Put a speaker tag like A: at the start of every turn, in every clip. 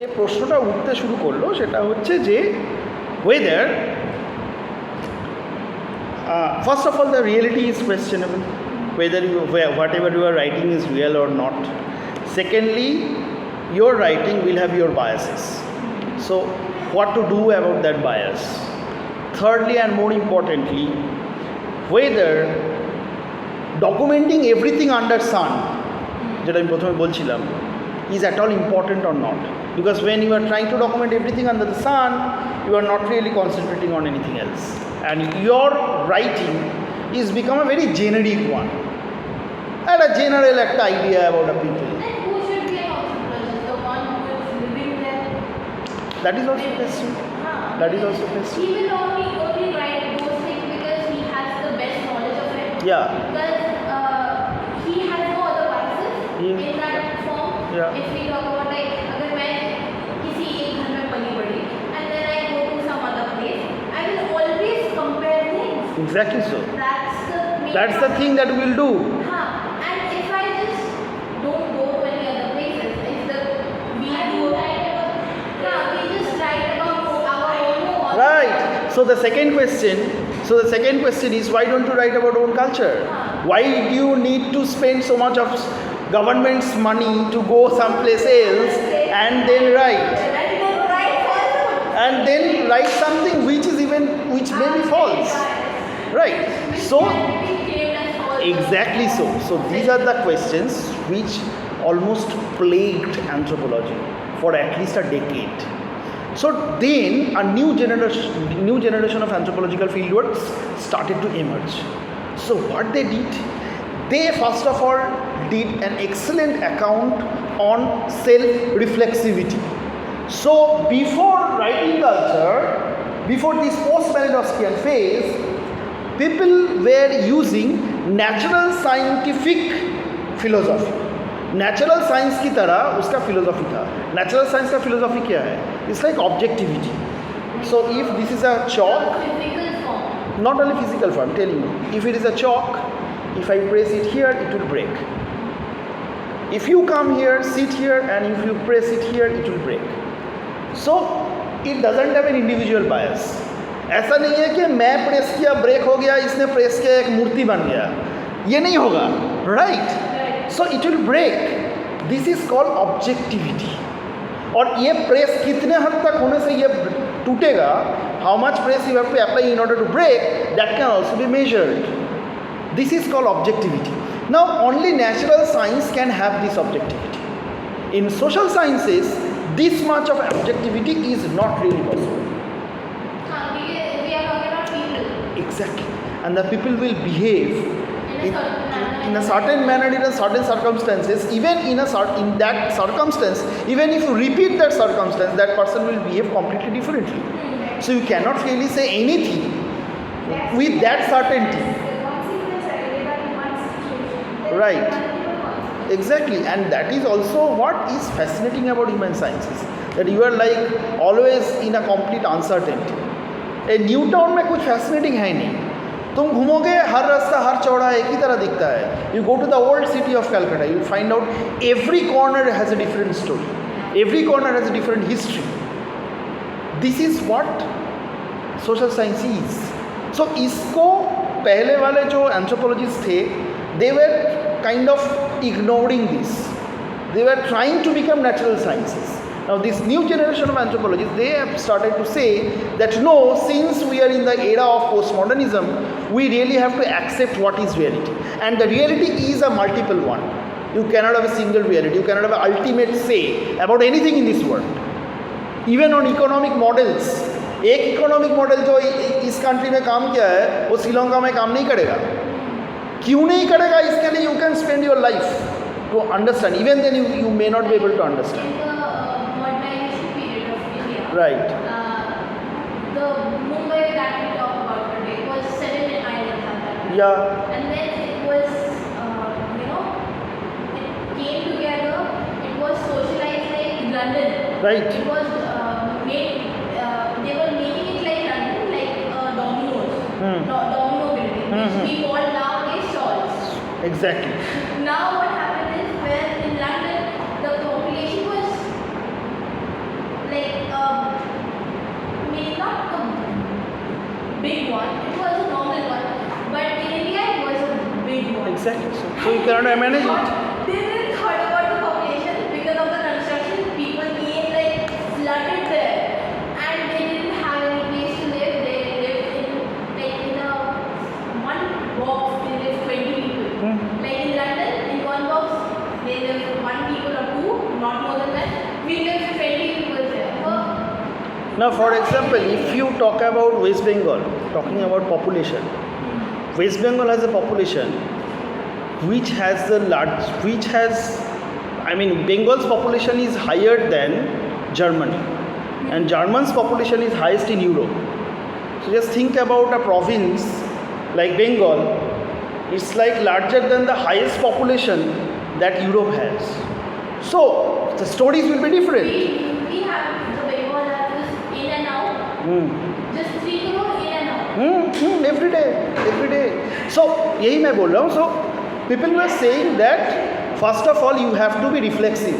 A: যে প্রশ্নটা উঠতে শুরু করলো সেটা হচ্ছে যে whether first of all the reality is questionable, whether whatever you are writing is real or not. Secondly, your writing will have your biases, so what to do about that bias. Thirdly and more importantly, whether documenting everything under sun, যেটা আমি প্রথমে বলছিলাম, is at all important or not. Because when you are trying to document everything under the sun, you are not really concentrating on anything else. And your writing is become a very generic one. And a general idea about a people.
B: And who should be an anthropologist? The one who is living there?
A: That is also a question. That is also a question.
B: He will only write those things because he has the best knowledge of it.
A: Yeah.
B: Because he has no other biases in that form.
A: Yeah.
B: If we talk about like, अगर मैं किसी एक घर में पली बड़ी and then I go to some other place, I will always compare things.
A: Exactly so.
B: That's the
A: thing that we will do.
B: And if I just don't go to any other places, we just write about our own.
A: Right. So the second question is, why don't you write about own culture? Why do you need to spend so much of government's money to go someplace else and then write? And then write something which may be false. Right. So exactly so. So these are the questions which almost plagued anthropology for at least a decade. So then a new generation of anthropological fieldworks started to emerge. So what they did, they first of all did an excellent account on self-reflexivity. So before writing culture, before this post-Malinowskian phase, people were using natural scientific philosophy. Natural science की तरह उसका philosophy था. Natural science का philosophy क्या है? It's like objectivity. So if this is a chalk, not only physical form, telling you, if it is a chalk, if I press it here, it will break. If you come here, sit here, and if you press it here, it will break. So it doesn't have an individual bias. ऐसा नहीं है कि मैं press किया break हो गया, इसने press किया एक मूर्ति बन गया. ये नहीं होगा, right? So it will break. This is called objectivity. और ये प्रेस कितने हद तक होने से ये टूटेगा, how much press you have to apply in order to break, that can also be measured. This is called objectivity. Now only natural science can have this objectivity. In social sciences, this much of objectivity is not really possible.
B: We are talking about people.
A: Exactly. And the people will behave in a certain manner, in a certain circumstances. Even in that circumstance, even if you repeat that circumstance, that person will behave completely differently. So you cannot really say anything with that certainty. Right. Exactly. And that is also what is fascinating about human sciences, that you are like always in a complete uncertainty. A Newtown में कुछ fascinating है नहीं. तुम घूमोगे, हर रास्ता हर चौड़ा एक ही तरह दिखता है. You go to the old city of Calcutta, you find out every corner has a different story, every corner has a different history. This is what social science is. So इसको पहले वाले जो एंथ्रोपोलॉजिस्ट थे, they were kind of ignoring this. They were trying to become natural sciences. Now this new generation of anthropologists, they have started to say that no, since we are in the era of postmodernism, we really have to accept what is reality. And the reality is a multiple one. You cannot have a single reality. You cannot have an ultimate say about anything in this world. Even on economic models. एक economic model जो इस country में काम किया है, वो श्रीलंका में काम नहीं करेगा. क्यों नहीं करेगा? इसके लिए you can spend your life to understand. Even then you may not be able to understand. Right.
B: The Mumbai that we talk about today was set in an island.
A: Yeah.
B: And then it was, it came together. It was socialized like London.
A: Right.
B: It was made. They were making it like London, like dominoes, domino building, which we call nowadays stalls.
A: Exactly.
B: Now what happened is, where in London the population was
A: Exactly. So you cannot manage it.
B: They didn't thought about the population because of the construction. People came like flooded there, and they didn't have any place to live. They lived in a one box. They lived 20 people. Like in London, in one box, they lived one people or two, not more than that. We lived 20 people there.
A: Now, for example, if you talk about West Bengal, talking about population, West Bengal has a population which has Bengal's population is higher than Germany, and German's population is highest in Europe. So just think about a province like Bengal, it's like larger than the highest population that Europe has. So the stories will be different.
B: We have the Bengal has in and out. Just 3 crore in and out.
A: Every day. So यही मैं बोल रहा हूँ. So people were saying that first of all you have to be reflexive.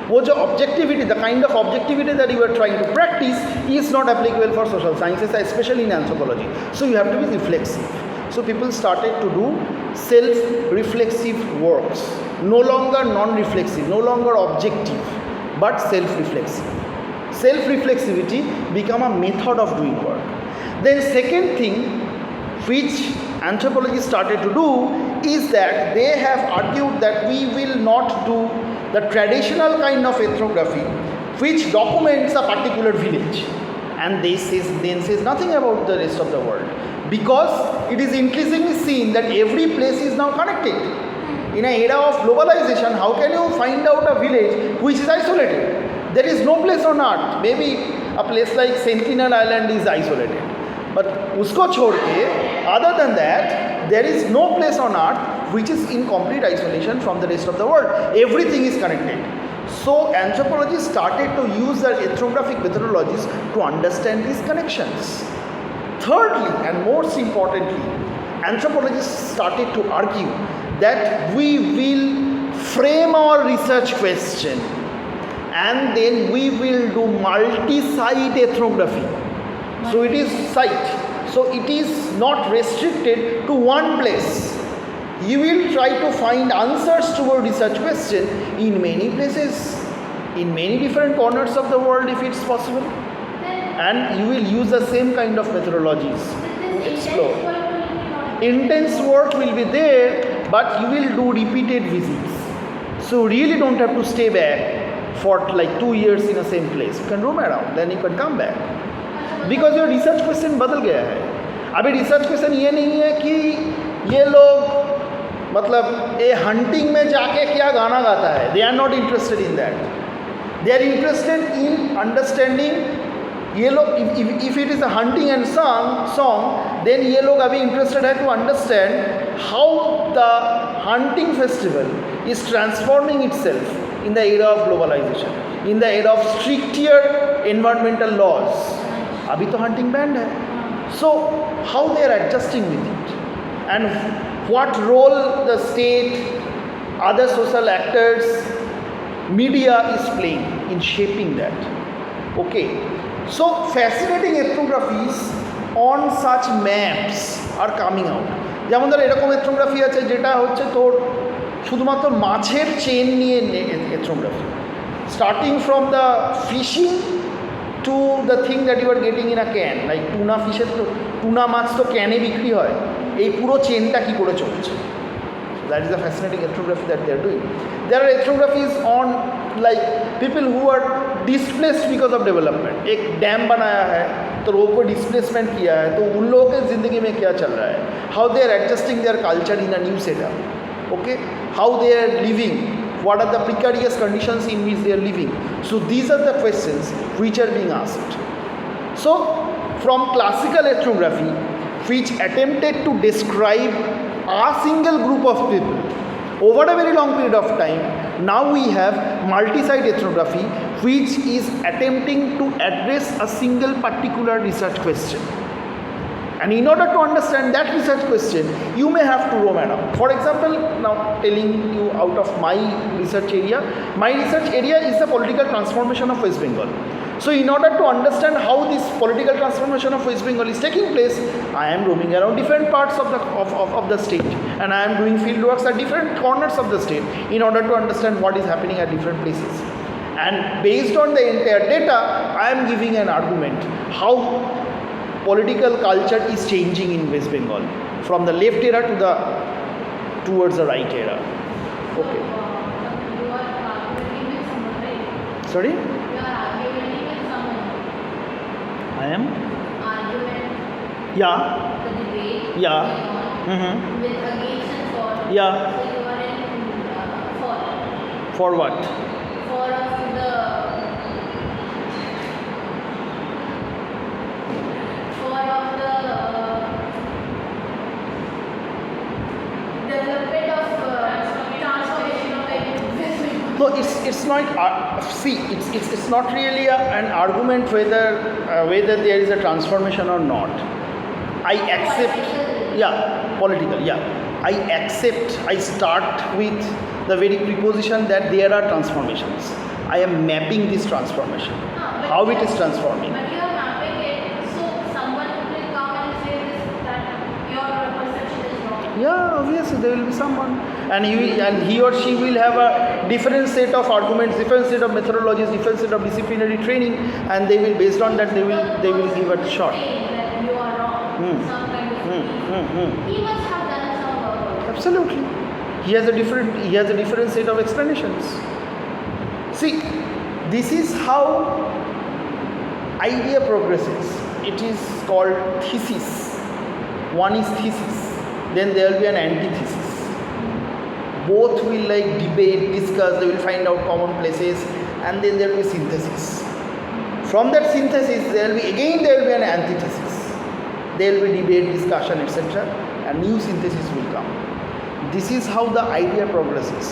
A: वो जो objectivity, the kind of objectivity that you are trying to practice is not applicable for social sciences, especially in anthropology. So you have to be reflexive. So people started to do self-reflexive works, no longer non-reflexive, no longer objective, but self-reflexive. Self-reflexivity become a method of doing work. Then second thing which anthropologists started to do is that they have argued that we will not do the traditional kind of ethnography which documents a particular village, and then says nothing about the rest of the world, because it is increasingly seen that every place is now connected. In an era of globalization, how can you find out a village which is isolated? There is no place on earth. Maybe a place like Sentinel Island is isolated, but usko chhod ke, other than that, there is no place on earth which is in complete isolation from the rest of the world. Everything is connected. So anthropologists started to use their ethnographic methodologies to understand these connections. Thirdly, and most importantly, anthropologists started to argue that we will frame our research question and then we will do multi-site ethnography. So it is site. So it is not restricted to one place. You will try to find answers to a research question in many places, in many different corners of the world if it's possible. And you will use the same kind of methodologies to explore. Intense work will be there, but you will do repeated visits. So really don't have to stay back for like 2 years in the same place. You can roam around, then you can come back. Because your research question बदल गया है. अभी research question ये नहीं है कि ये लोग मतलब ये hunting में जाके क्या गाना गाता है. They are not interested in that. They are interested in understanding. ये लोग if it is a hunting and song, then ये लोग अभी interested है to understand how the hunting festival is transforming itself in the era of globalization, in the era of stricter environmental laws. अभी तो hunting banned है. So how they are adjusting with it, and what role the state, other social actors, media is playing in shaping that. Okay. So fascinating ethnographies on such maps are coming out. যেমন ধর এরকম ethnography আছে যেটা হচ্ছে তোর শুধুমাত্র মাছের chain নিয়ে ethnography, starting from the fishing to the thing that you are getting in a can, like tuna fisher তো টুনা মাছ তো ক্যানে বিক্রি হয়, এই পুরো চেনটা কি করে চলছে. So that is the fascinating ethnography that they are doing. There are ethnographies on like people who are displaced because of development. एक डैम बनाया है तो लोगों को डिस्प्लेसमेंट किया है, तो उन लोगों के ज़िंदगी में क्या चल रहा है, how they are adjusting their culture in a new setup. Okay, how they are living, what are the precarious conditions in which they are living. So these are the questions which are being asked. So from classical ethnography, which attempted to describe a single group of people over a very long period of time, now we have multi-site ethnography which is attempting to address a single particular research question. And in order to understand that research question, you may have to roam around. For example, now telling you out of my research area is the political transformation of West Bengal. So in order to understand how this political transformation of West Bengal is taking place, I am roaming around different parts of the state, and I am doing field works at different corners of the state in order to understand what is happening at different places. And based on the entire data, I am giving an argument how political culture is changing in West Bengal from the left era towards the right era. Okay.
B: You are arguing with someone, right?
A: Sorry?
B: You are arguing with someone.
A: I am?
B: Argument,
A: Yeah.
B: the debate,
A: Yeah.
B: going on, with against and for.
A: Yeah.
B: So you are in for.
A: For what?
B: For of the development of transformation of the
A: No, it's not. See, it's not really an argument whether there is a transformation or not. I accept.
B: Political.
A: Yeah, political. Yeah, I accept. I start with the very preposition that there are transformations. I am mapping this transformation.
B: But
A: How it
B: you
A: is
B: are-
A: transforming.
B: But you are mapping it, so someone will come and say this that your perception is wrong.
A: Yeah, obviously there will be someone, and he or she will have a different set of arguments, different set of methodologies, different set of disciplinary training, and they will, based on that, they will give a shot.
B: Saying that you are wrong. Some kind of belief. He must have done some work.
A: Absolutely, he has a different set of explanations. See, this is how idea progresses. It is called thesis. One is thesis, then there will be an antithesis. Both will like debate, discuss, they will find out common places, and then there will be synthesis. From that synthesis, there will be an antithesis. There will be debate, discussion, etc. A new synthesis will come. This is how the idea progresses.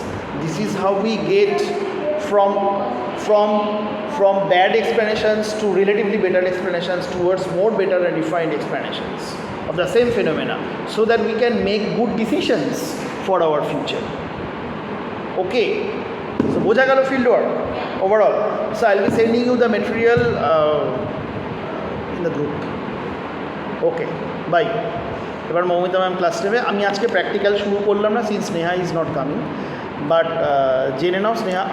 A: This is how we get from bad explanations to relatively better explanations towards more better and refined explanations of the same phenomena, so that we can make good decisions for our future. Okay, so বোঝা গেল field work overall. So I'll be sending you the material in the group. Okay, bye. এবার Moumita ma'am class নেবে। আমি আজকে practical শুরু করলাম না, since Sneha is not coming, but জেনে নাও স্নেহা